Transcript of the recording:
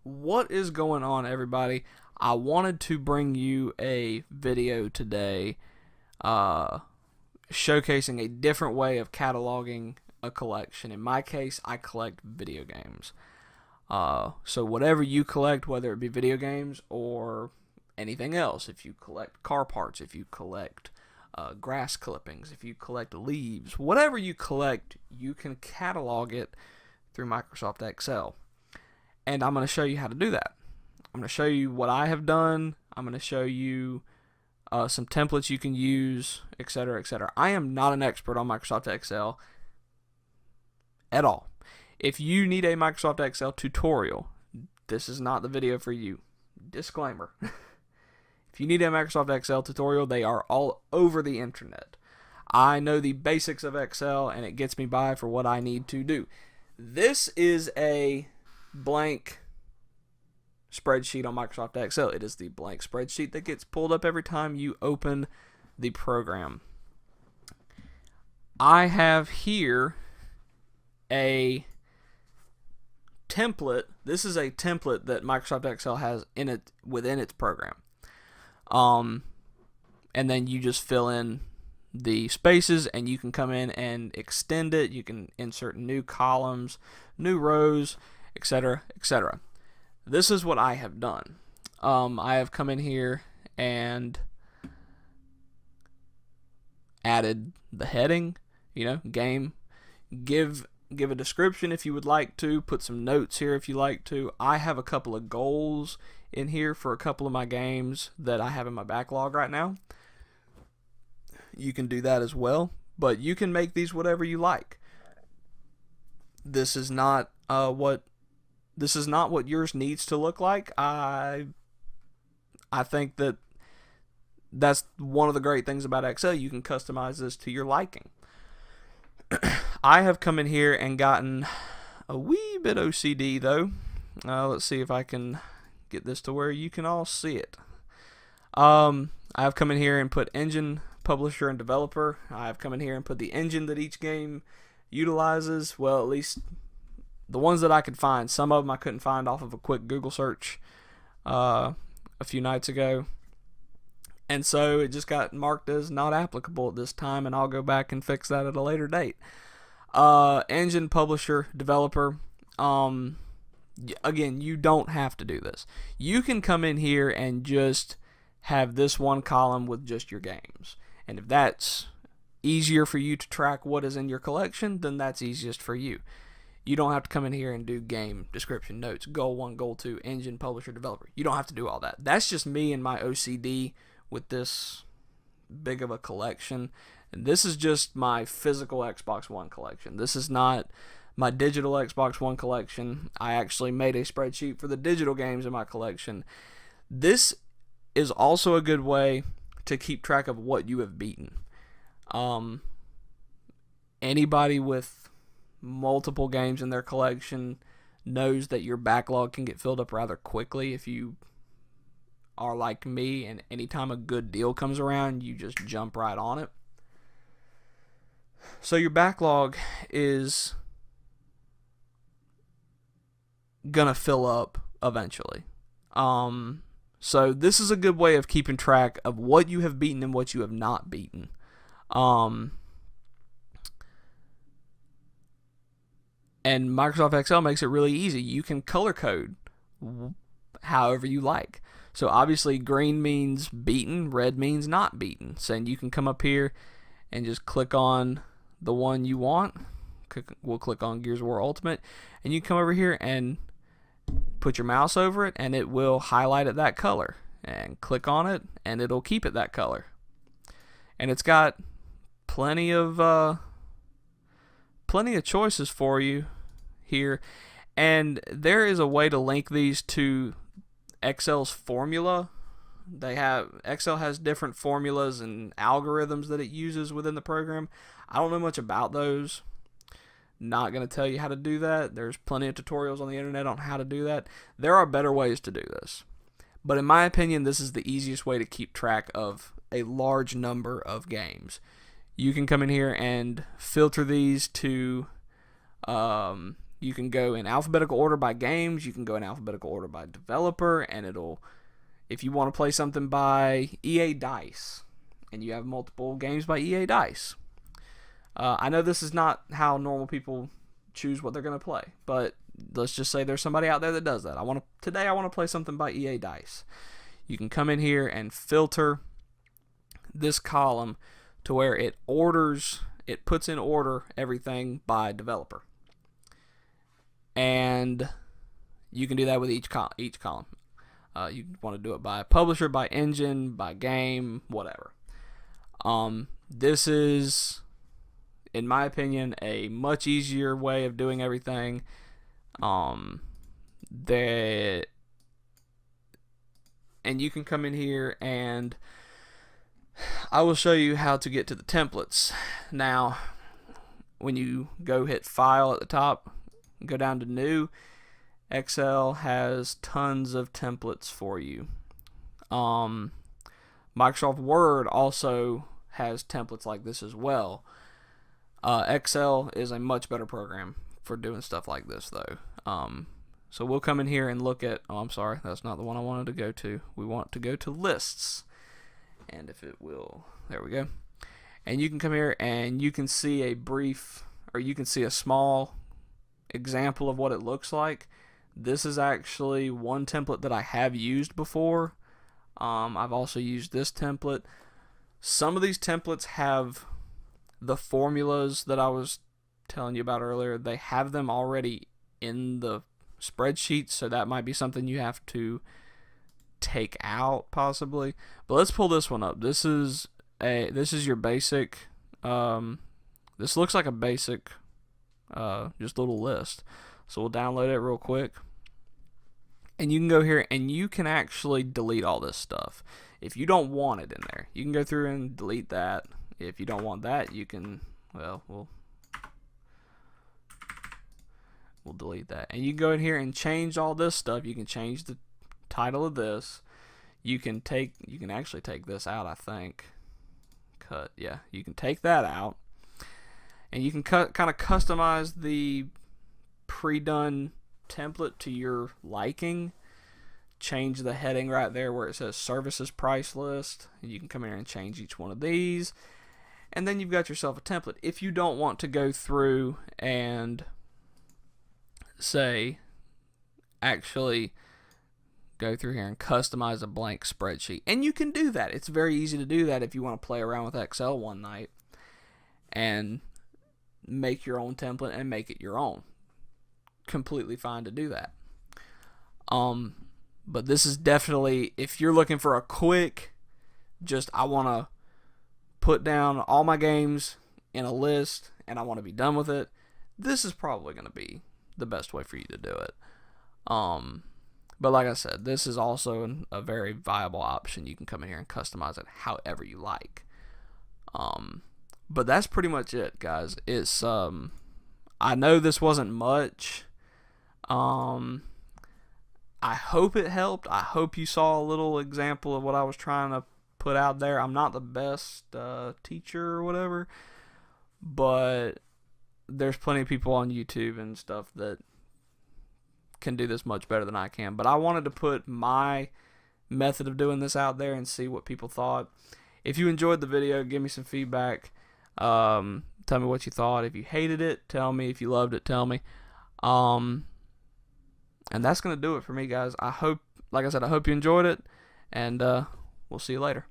What is going on, everybody? I wanted to bring you a video today uh, showcasing a different way of cataloging a collection. In my case, I collect video games. So whatever you collect, whether it be video games or anything else, if you collect car parts, if you collect grass clippings, if you collect leaves, whatever you collect, you can catalog it through Microsoft Excel. And I'm going to show you how to do that. I'm going to show you what I have done. I'm going to show you some templates you can use, etc., etc. I am not an expert on Microsoft Excel at all. If you need a Microsoft Excel tutorial, this is not the video for you. Disclaimer. If you need a Microsoft Excel tutorial, they are all over the internet. I know the basics of Excel, and it gets me by for what I need to do. This is a blank spreadsheet on Microsoft Excel. It is the blank spreadsheet that gets pulled up every time you open the program. I have here a template. This is a template that Microsoft Excel has in it within its program. And then you just fill in the spaces, and you can come in and extend it. You can insert new columns, new rows, etc., etc. This is what I have done. I have come in here and added the heading, game. Give a description if you would like to. Put some notes here if you like to. I have a couple of goals in here for a couple of my games that I have in my backlog right now. You can do that as well, but you can make these whatever you like. This is not what yours needs to look like. I think that's one of the great things about Excel. You can customize this to your liking. I have come in here and gotten a wee bit OCD though. Let's see if I can get this to where you can all see it. I've come in here and put engine, publisher, and developer. I've come in here and put the engine that each game utilizes. Well, at least the ones that I could find. Some of them I couldn't find off of a quick Google search a few nights ago. And so it just got marked as not applicable at this time, and I'll go back and fix that at a later date. Engine, publisher, developer. Again, you don't have to do this. You can come in here and just have this one column with just your games. And if that's easier for you to track what is in your collection, then that's easiest for you. You don't have to come in here and do game, description, notes, goal 1, goal 2, engine, publisher, developer. You don't have to do all that. That's just me and my OCD with this big of a collection. And this is just my physical Xbox One collection. This is not my digital Xbox One collection. I actually made a spreadsheet for the digital games in my collection. This is also a good way to keep track of what you have beaten. Anybody with multiple games in their collection knows that your backlog can get filled up rather quickly if you are like me, and anytime a good deal comes around, you just jump right on it. So your backlog is gonna fill up eventually. So this is a good way of keeping track of what you have beaten and what you have not beaten. And Microsoft Excel makes it really easy. You can color code however you like. So obviously green means beaten, red means not beaten. So you can come up here and just click on the one you want. We'll click on Gears of War Ultimate, and you come over here and put your mouse over it, and it will highlight it that color. And click on it, and it'll keep it that color. And it's got plenty of choices for you here. And there is a way to link these to Excel's formula. Excel has different formulas and algorithms that it uses within the program. I don't know much about those. Not going to tell you how to do that. There's plenty of tutorials on the internet on how to do that. There are better ways to do this. But in my opinion, this is the easiest way to keep track of a large number of games. You can come in here and filter these to You can go in alphabetical order by games, you can go in alphabetical order by developer, and it'll, if you want to play something by EA Dice, and you have multiple games by EA Dice. I know this is not how normal people choose what they're going to play, but let's just say there's somebody out there that does that. Today I want to play something by EA Dice. You can come in here and filter this column to where it puts in order everything by developer. And you can do that with each column. You want to do it by publisher, by engine, by game, whatever. This is, in my opinion, a much easier way of doing everything. And you can come in here and I will show you how to get to the templates. Now, when you go hit File at the top, go down to New, Excel has tons of templates for you. Microsoft Word also has templates like this as well. Excel is a much better program for doing stuff like this, though. So we'll come in here and look at, oh, I'm sorry, that's not the one I wanted to go to. We want to go to lists. And if it will, there we go. And you can come here and you can see a brief, or you can see a small example of what it looks like. This is actually one template that I have used before. I've also used this template. Some of these templates have the formulas that I was telling you about earlier. They have them already in the spreadsheet, so that might be something you have to take out possibly. But let's pull this one up. This is your basic. This looks like a basic just little list. So we'll download it real quick. And you can go here and you can actually delete all this stuff. If you don't want it in there, you can go through and delete that. If you don't want that, you can, well, we'll delete that. And you can go in here and change all this stuff. You can change the title of this. You can actually take this out, I think. Cut, yeah. You can take that out. And you can kind of customize the pre-done template to your liking. Change the heading right there where it says services price list. And you can come in here and change each one of these. And then you've got yourself a template. If you don't want to go through and say, actually go through here and customize a blank spreadsheet. And you can do that. It's very easy to do that if you want to play around with Excel one night and make your own template and make it your own. Completely fine to do that. But this is definitely, if you're looking for a quick, just I want to put down all my games in a list and I want to be done with it, this is probably going to be the best way for you to do it. But like I said, this is also a very viable option. You can come in here and customize it however you like. But that's pretty much it, guys. It's I know this wasn't much. I hope it helped. I hope you saw a little example of what I was trying to put out there. I'm not the best teacher or whatever, but there's plenty of people on YouTube and stuff that can do this much better than I can. But I wanted to put my method of doing this out there and see what people thought. If you enjoyed the video, give me some feedback. Tell me what you thought. If you hated it, tell me. If you loved it, tell me. And that's going to do it for me, guys. I hope, like I said, I hope you enjoyed it, and we'll see you later.